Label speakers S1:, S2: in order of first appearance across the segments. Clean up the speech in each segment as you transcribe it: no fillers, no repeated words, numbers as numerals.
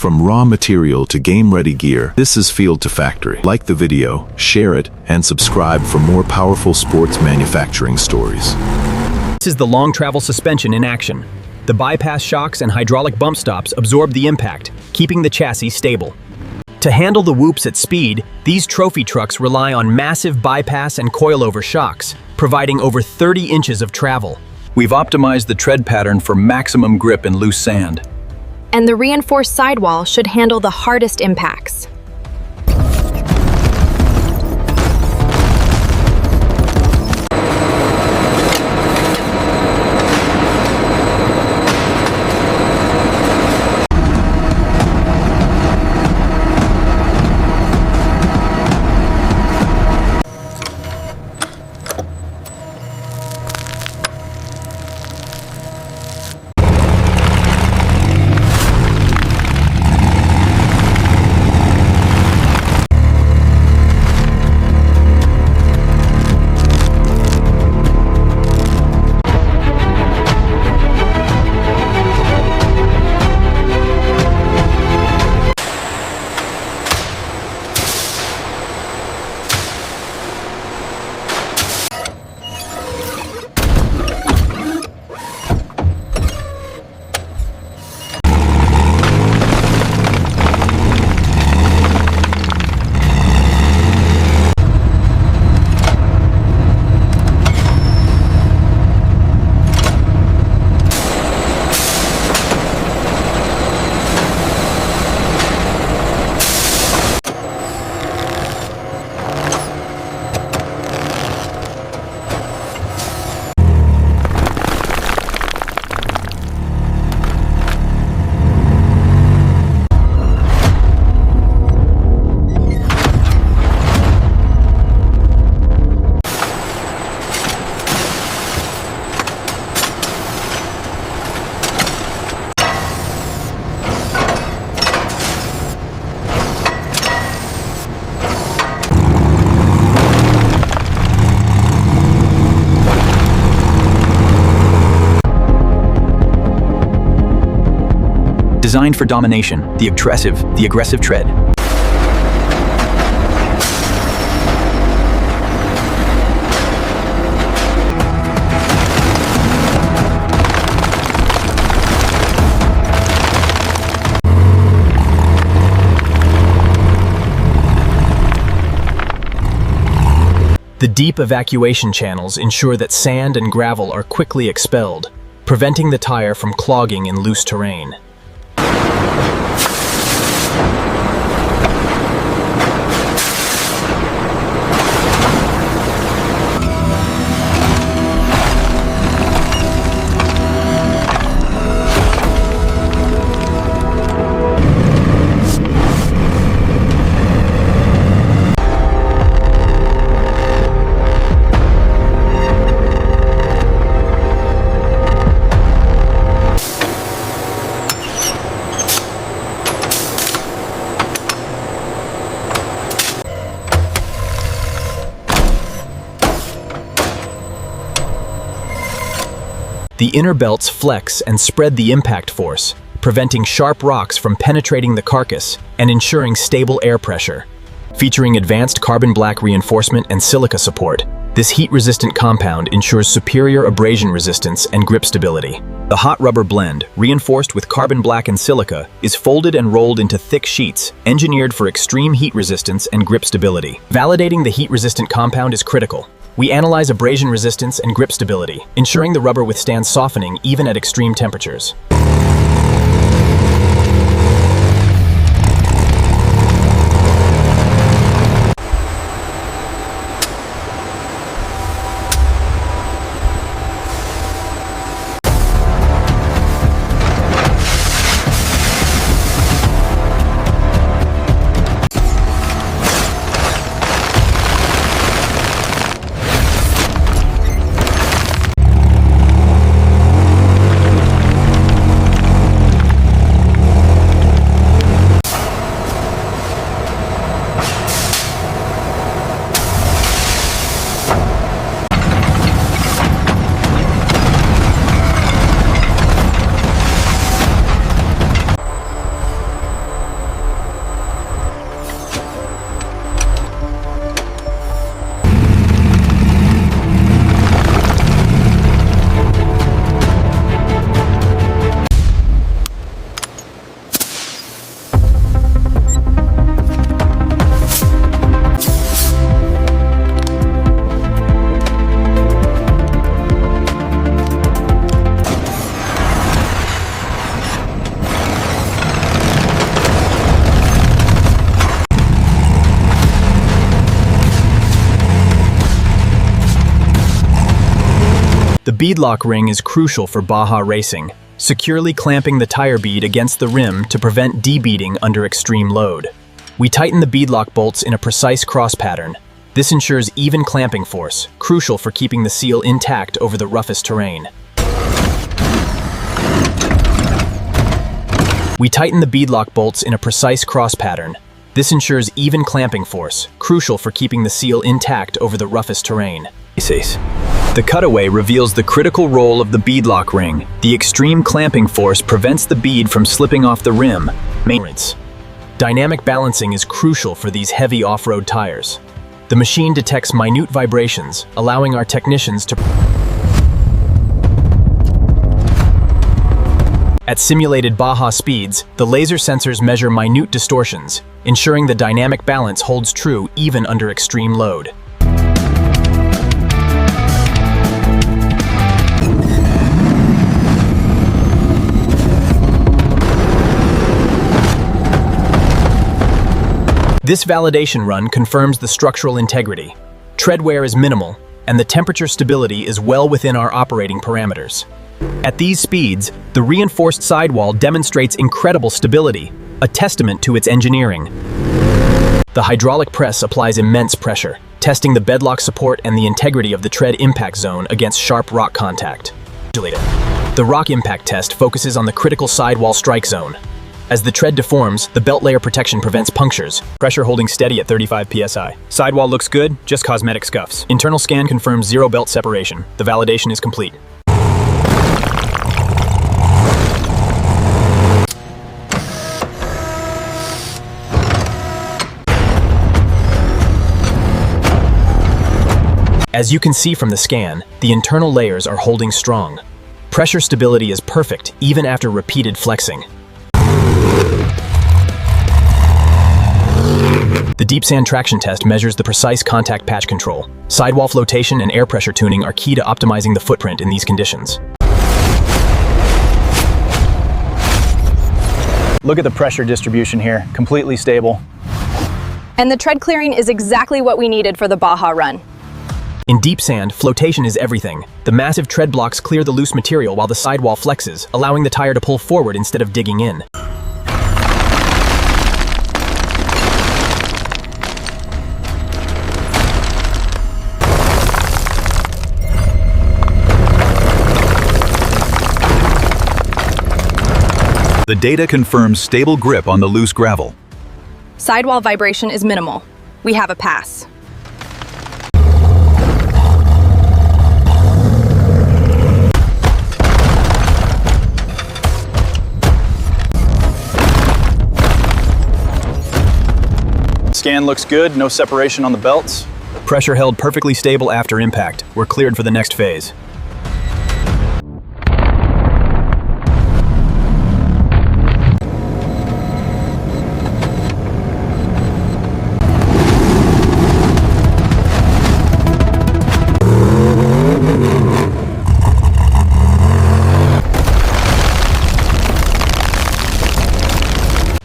S1: From raw material to game-ready gear, this is Field to Factory. Like the video, share it, and subscribe for more powerful sports manufacturing stories.
S2: This is the long travel suspension in action. The bypass shocks and hydraulic bump stops absorb the impact, keeping the chassis stable. To handle the whoops at speed, these trophy trucks rely on massive bypass and coilover shocks, providing over 30 inches of travel.
S3: We've optimized the tread pattern for maximum grip in loose sand.
S4: And the reinforced sidewall should handle the hardest impacts.
S2: Designed for domination, the aggressive tread. The deep evacuation channels ensure that sand and gravel are quickly expelled, preventing the tire from clogging in loose terrain. The inner belts flex and spread the impact force, preventing sharp rocks from penetrating the carcass and ensuring stable air pressure. Featuring advanced carbon black reinforcement and silica support, this heat-resistant compound ensures superior abrasion resistance and grip stability. The hot rubber blend, reinforced with carbon black and silica, is folded and rolled into thick sheets, engineered for extreme heat resistance and grip stability. Validating the heat-resistant compound is critical. We analyze abrasion resistance and grip stability, ensuring the rubber withstands softening even at extreme temperatures. The beadlock ring is crucial for Baja racing, securely clamping the tire bead against the rim to prevent debeading under extreme load. We tighten the beadlock bolts in a precise cross pattern. This ensures even clamping force, crucial for keeping the seal intact over the roughest terrain. We tighten the beadlock bolts in a precise cross pattern. This ensures even clamping force, crucial for keeping the seal intact over the roughest terrain. The cutaway reveals the critical role of the beadlock ring. The extreme clamping force prevents the bead from slipping off the rim. Maintenance. Dynamic balancing is crucial for these heavy off-road tires. The machine detects minute vibrations, allowing our technicians to... At simulated Baja speeds, the laser sensors measure minute distortions, ensuring the dynamic balance holds true even under extreme load. This validation run confirms the structural integrity. Tread wear is minimal, and the temperature stability is well within our operating parameters. At these speeds, the reinforced sidewall demonstrates incredible stability, a testament to its engineering. The hydraulic press applies immense pressure, testing the bedlock support and the integrity of the tread impact zone against sharp rock contact. The rock impact test focuses on the critical sidewall strike zone. As the tread deforms, the belt layer protection prevents punctures, pressure holding steady at 35 psi. Sidewall looks good, just cosmetic scuffs. Internal scan confirms zero belt separation. The validation is complete. As you can see from the scan, the internal layers are holding strong. Pressure stability is perfect, even after repeated flexing. The deep sand traction test measures the precise contact patch control. Sidewall flotation and air pressure tuning are key to optimizing the footprint in these conditions.
S3: Look at the pressure distribution here, completely stable.
S4: And the tread clearing is exactly what we needed for the Baja run.
S2: In deep sand, flotation is everything. The massive tread blocks clear the loose material while the sidewall flexes, allowing the tire to pull forward instead of digging in.
S3: The data confirms stable grip on the loose gravel.
S4: Sidewall vibration is minimal. We have a pass.
S3: Scan looks good, no separation on the belts.
S2: Pressure held perfectly stable after impact. We're cleared for the next phase.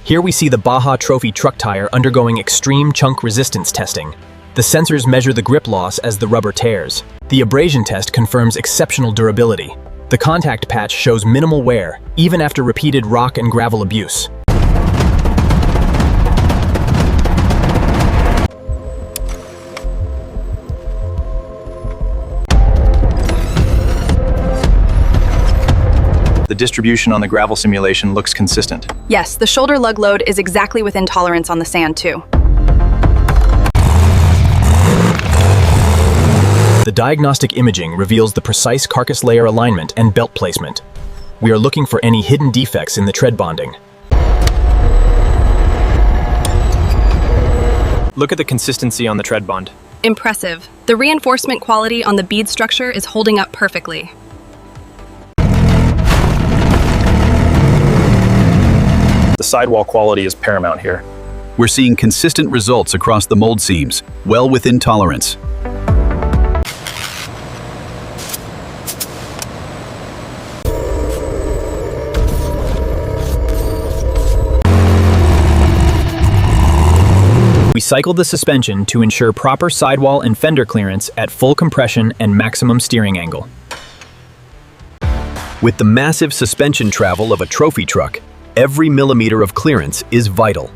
S2: Here we see the Baja Trophy truck tire undergoing extreme chunk resistance testing. The sensors measure the grip loss as the rubber tears. The abrasion test confirms exceptional durability. The contact patch shows minimal wear, even after repeated rock and gravel abuse.
S3: The distribution on the gravel simulation looks consistent.
S4: Yes, the shoulder lug load is exactly within tolerance on the sand too.
S2: The diagnostic imaging reveals the precise carcass layer alignment and belt placement. We are looking for any hidden defects in the tread bonding.
S5: Look at the consistency on the tread bond.
S4: Impressive. The reinforcement quality on the bead structure is holding up perfectly.
S3: The sidewall quality is paramount here. We're seeing consistent results across the mold seams, well within tolerance.
S2: We cycled the suspension to ensure proper sidewall and fender clearance at full compression and maximum steering angle.
S3: With the massive suspension travel of a trophy truck, every millimeter of clearance is vital.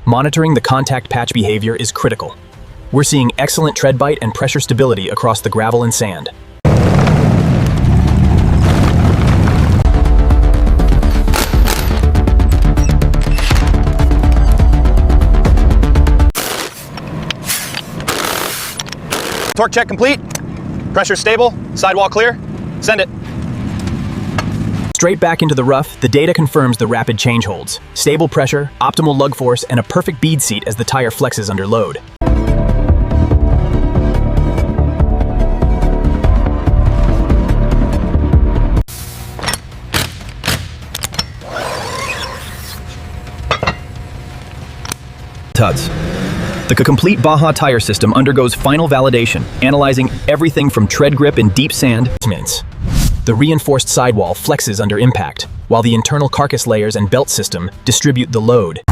S2: Monitoring the contact patch behavior is critical. We're seeing excellent tread bite and pressure stability across the gravel and sand.
S5: Torque check complete. Pressure stable. Sidewall clear. Send it.
S2: Straight back into the rough, the data confirms the rapid change holds, stable pressure, optimal lug force, and a perfect bead seat as the tire flexes under load.
S3: Tuds. The complete Baja tire system undergoes final validation, analyzing everything from tread grip in deep sand.
S2: The reinforced sidewall flexes under impact, while the internal carcass layers and belt system distribute the load.